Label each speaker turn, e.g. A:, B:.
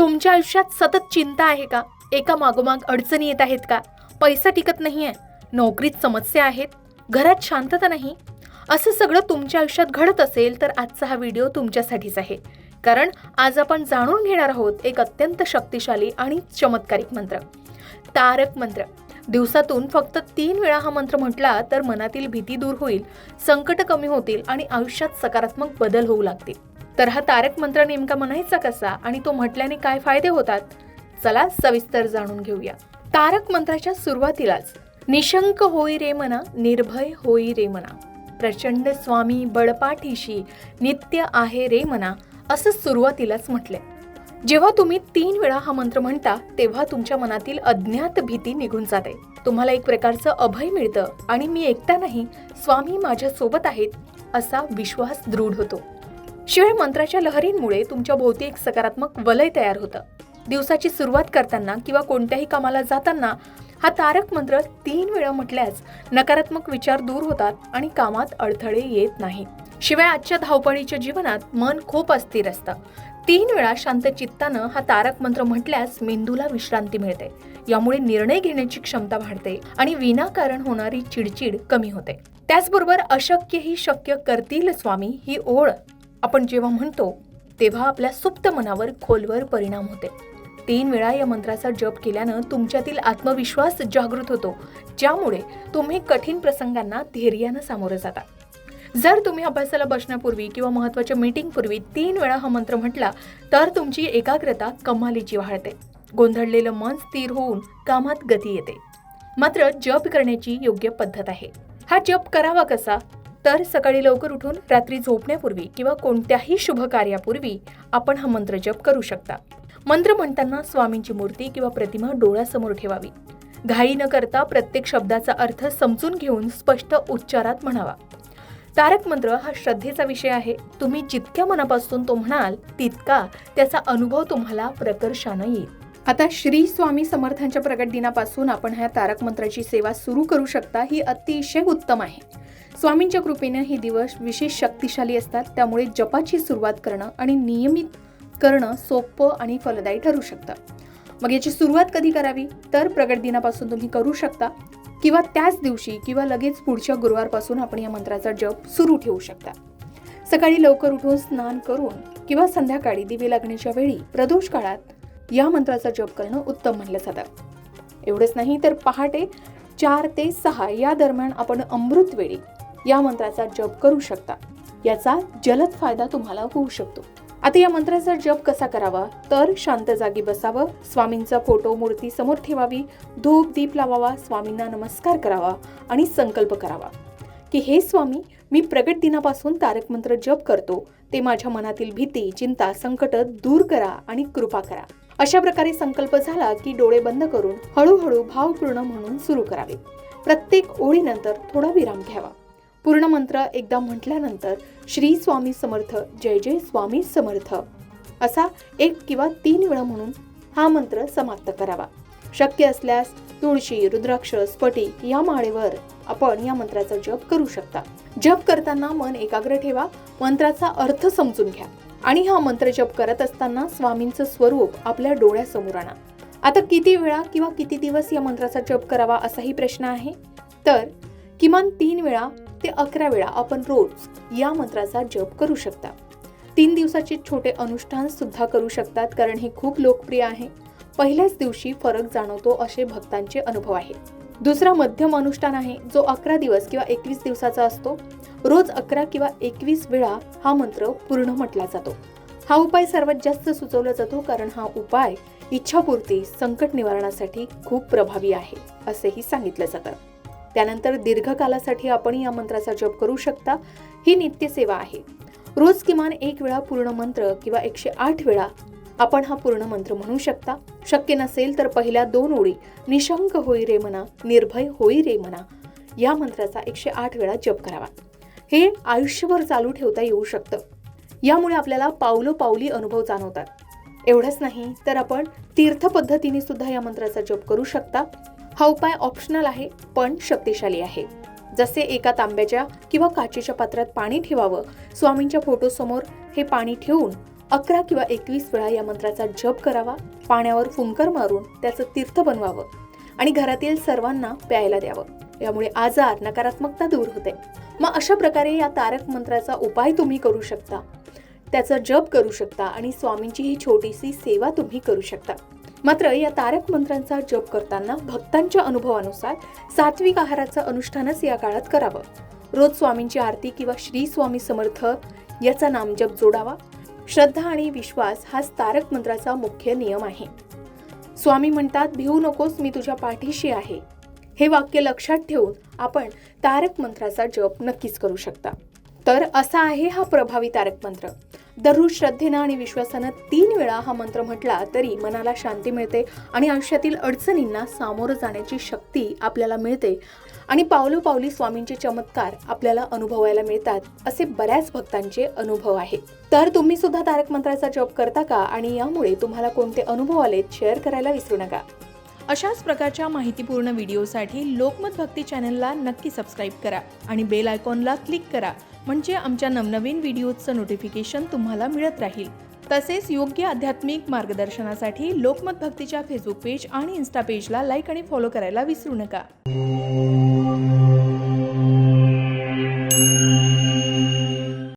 A: तुमच्या आयुष्यात सतत चिंता आहे का? एका मागोमाग अडचणी येत आहेत का? पैसा टिकत नाहीये, नोकरीत समस्या आहेत, घरात शांतता नाही, असं सगळं तुमच्या आयुष्यात घडत असेल तर आजचा हा व्हिडिओ तुमच्यासाठीच आहे. कारण आज आपण जाणून घेणार आहोत एक अत्यंत शक्तिशाली आणि चमत्कारिक मंत्र, तारक मंत्र. दिवसातून फक्त 3 वेळा हा मंत्र म्हटला तर मनातील भीती दूर होईल, संकट कमी होतील आणि आयुष्यात सकारात्मक बदल होऊ लागतील. तर हा तारक मंत्र नेमका म्हणायचा कसा आणि तो म्हटल्याने काय फायदे होतात, चला सविस्तर जाणून घेऊया. तारक मंत्राच्या सुरुवातीलाच निशंक होई रे मना, निर्भय होई रे मना, प्रचंड स्वामी बळपाठीशी नित्य आहे रे मना, असं सुरुवातीलाच म्हटले. जेव्हा तुम्ही 3 वेळा हा मंत्र म्हणता तेव्हा तुमच्या मनातील अज्ञात भीती निघून जाते. तुम्हाला एक प्रकारचं अभय मिळतं आणि मी एकटा नाही, स्वामी माझ्या सोबत आहेत असा विश्वास दृढ होतो. शिवाय मंत्राच्या लहरींमुळे तुमच्या भोवती एक सकारात्मक वलय तयार होतं. दिवसाची सुरुवात करताना किंवा कोणत्याही कामाला जाताना हा तारक मंत्र 3 वेळा म्हटल्यास नकारात्मक विचार दूर होतात आणि कामात अडथळे येत नाही. शिवाय आजच्या धावपळीच्या जीवनात मन खूप अस्थिर असतं. 3 वेळा शांत चित्तानं हा तारक मंत्र म्हटल्यास मेंदूला विश्रांती मिळते. यामुळे निर्णय घेण्याची क्षमता वाढते आणि विनाकारण होणारी चिडचिड कमी होते. त्याचबरोबर अशक्यही शक्य करतील स्वामी ही ओळ आपण जेव्हा म्हणतो तेव्हा आपल्या सुप्त मनावर खोलवर परिणाम होते. 3 वेळा या मंत्राचा जप केल्यानं तुमच्यातील आत्मविश्वास जागृत होतो, ज्यामुळे तुम्ही कठीण प्रसंगांना धैर्यानं सामोरं जाता. जर तुम्ही अभ्यासाला बसण्यापूर्वी किंवा महत्त्वाच्या मीटिंगपूर्वी 3 वेळा हा मंत्र म्हटला तर तुमची एकाग्रता कमालीची वाढते. गोंधळलेलं मन स्थिर होऊन कामात गती येते. मात्र जप करण्याची योग्य पद्धत आहे. हा जप करावा कसा? तर सकाळी लवकर उठून रात्री झोपण्यापूर्वी किंवा कोणत्याही शुभ कार्यापूर्वी आपण हा मंत्र जप करू शकता. मंत्र म्हणताना स्वामींची मूर्ती किंवा प्रतिमा डोळ्यासमोर ठेवावी. घाई न करता प्रत्येक शब्दाचा अर्थ समजून घेऊन स्पष्ट उच्चारात म्हणावा. तारक मंत्र हा श्रद्धेचा विषय आहे. तुम्ही जितक्या मनापासून तो म्हणाल तितका त्याचा अनुभव तुम्हाला प्रकर्षानं येईल. आता श्री स्वामी समर्थांच्या प्रगट दिनापासून आपण ह्या तारक मंत्राची सेवा सुरू करू शकता. ही अतिशय उत्तम आहे. स्वामींच्या कृपेने हे दिवस विशेष शक्तिशाली असतात. त्यामुळे जपाची सुरुवात करणं आणि नियमित करणं सोपं आणि फलदायी ठरू शकतं. मग याची सुरुवात कधी करावी? तर प्रगट दिनापासून तुम्ही करू शकता किंवा त्याच दिवशी किंवा लगेच पुढच्या गुरुवारपासून आपण या मंत्राचा जप सुरू ठेवू शकता. सकाळी लवकर उठून स्नान करून किंवा संध्याकाळी दिवे लागण्याच्या वेळी प्रदोष काळात या मंत्राचा जप करणं उत्तम मानलं जातं. एवढंच नाही तर पहाटे 4 ते 6 या दरम्यान आपण अमृत वेळी या मंत्राचा जप करू शकता. याचा जलद फायदा तुम्हाला होऊ शकतो. आता या मंत्राचा जप कसा करावा? तर शांत जागी बसावं, स्वामींचा फोटो मूर्ती समोर ठेवावी, धूप दीप लावावा, स्वामींना नमस्कार करावा आणि संकल्प करावा की हे स्वामी, मी प्रगट दिनापासून तारक मंत्र जप करतो, ते माझ्या मनातील भीती, चिंता, संकट दूर करा आणि कृपा करा. अशा प्रकारे संकल्प झाला की डोळे बंद करून हळूहळू भावपूर्ण म्हणून सुरू करावे. प्रत्येक ओळीनंतर थोडा विराम घ्यावा. पूर्ण मंत्र एकदा म्हटल्यानंतर श्री स्वामी समर्थ, जय जय स्वामी समर्थ असा 1 किंवा 3 वेळा म्हणून हा मंत्र समाप्त करावा. शक्य असल्यास तुळशी, रुद्राक्ष, स्फटिक या माळेवर आपण या मंत्राचा जप करू शकता. जप करताना मन एकाग्र ठेवा, मंत्राचा अर्थ समजून घ्या आणि हा मंत्र जप करत असताना स्वामींचं स्वरूप आपल्या डोळ्यासमोर आणा. आता किती वेळा किंवा किती दिवस या मंत्राचा जप करावा असाही प्रश्न आहे. तर किमान 3 वेळा ते 11 वेळा आपण रोज या मंत्राचा जप करू शकता. 3 दिवसाचे छोटे अनुष्ठान सुद्धा करू शकतात, कारण हे खूप लोकप्रिय आहे. पहिल्याच दिवशी फरक जाणवतो असे भक्तांचे अनुभव आहे. दुसरा मध्यम अनुष्ठान आहे जो 11 दिवस किंवा 21 दिवसाचा असतो. रोज 11 किंवा 21 वेळा हा मंत्र पूर्ण म्हटला जातो. हा उपाय सर्वात जास्त सुचवला जातो, कारण हा उपाय इच्छापूर्ती, संकट निवारणासाठी खूप प्रभावी आहे असेही सांगितलं जातं. त्यानंतर दीर्घकालासाठी आपण या मंत्राचा जप करू शकता. ही नित्य सेवा आहे. रोज किमान 1 वेळा पूर्ण मंत्र किंवा 108 वेळा आपण हा पूर्ण मंत्र म्हणू शकता. शक्य नसेल तर पहिल्या 2 ओळी निशंक होई रे मना, निर्भय होई रे मना या मंत्राचा 108 वेळा जप करावा. हे आयुष्यभर चालू ठेवता येऊ शकतं. यामुळे आपल्याला पावलोपावली अनुभव जाणवतात. एवढंच नाही तर आपण तीर्थ पद्धतीने सुद्धा या मंत्राचा जप करू शकता. हा उपाय ऑप्शनल आहे पण शक्तिशाली आहे. जसे एका तांब्याच्या किंवा काचेच्या पात्रात पाणी ठेवावं, स्वामींच्या फोटो समोर हे पाणी ठेवून 11 किंवा 21 वेळा या मंत्राचा जप करावा. पाण्यावर फुंकर मारून त्याचं तीर्थ बनवावं आणि घरातील सर्वांना प्यायला द्यावं. यामुळे आजार, नकारात्मकता दूर होते. मग अशा प्रकारे या तारक मंत्राचा उपाय तुम्ही करू शकता, त्याचा जप करू शकता आणि स्वामींची ही छोटीशी सेवा तुम्ही करू शकता. मात्र या तारक मंत्रांचा जप करताना भक्तांच्या अनुभवानुसार सात्विक आहाराचं अनुष्ठानच या काळात करावं. रोज स्वामींची आरती किंवा श्री स्वामी समर्थ याचा नामजप जोडावा. श्रद्धा आणि विश्वास हाच तारक मंत्राचा मुख्य नियम आहे. स्वामी म्हणतात, भिवू नकोस, मी तुझ्या पाठीशी आहे. हे वाक्य लक्षात ठेवून आपण तारक मंत्राचा जप नक्कीच करू शकता. तर असा आहे हा प्रभावी तारक मंत्र. दररोज श्रद्धेनं आणि विश्वासानं 3 वेळा हा मंत्र म्हटला तरी मनाला शांती मिळते आणि आयुष्यातील अडचणींना सामोरं जाण्याची शक्ती आपल्याला मिळते आणि पावलोपावली स्वामींचे चमत्कार आपल्याला अनुभवायला मिळतात, असे बऱ्याच भक्तांचे अनुभव आहेत. तर तुम्ही सुद्धा तारक मंत्राचा जप करता का आणि यामुळे तुम्हाला कोणते अनुभव आलेत शेअर करायला विसरू नका. अशाच प्रकारच्या माहितीपूर्ण व्हिडिओसाठी लोकमत भक्ती चॅनलला नक्की सबस्क्राईब करा आणि बेल आयकॉनला क्लिक करा, म्हणजे आमच्या नवनवीन व्हिडिओचं नोटिफिकेशन तुम्हाला मिळत राहील. तसेच योग्य आध्यात्मिक मार्गदर्शनासाठी लोकमत भक्तीच्या फेसबुक पेज आणि इन्स्टा पेजला लाईक आणि फॉलो करायला विसरू नका.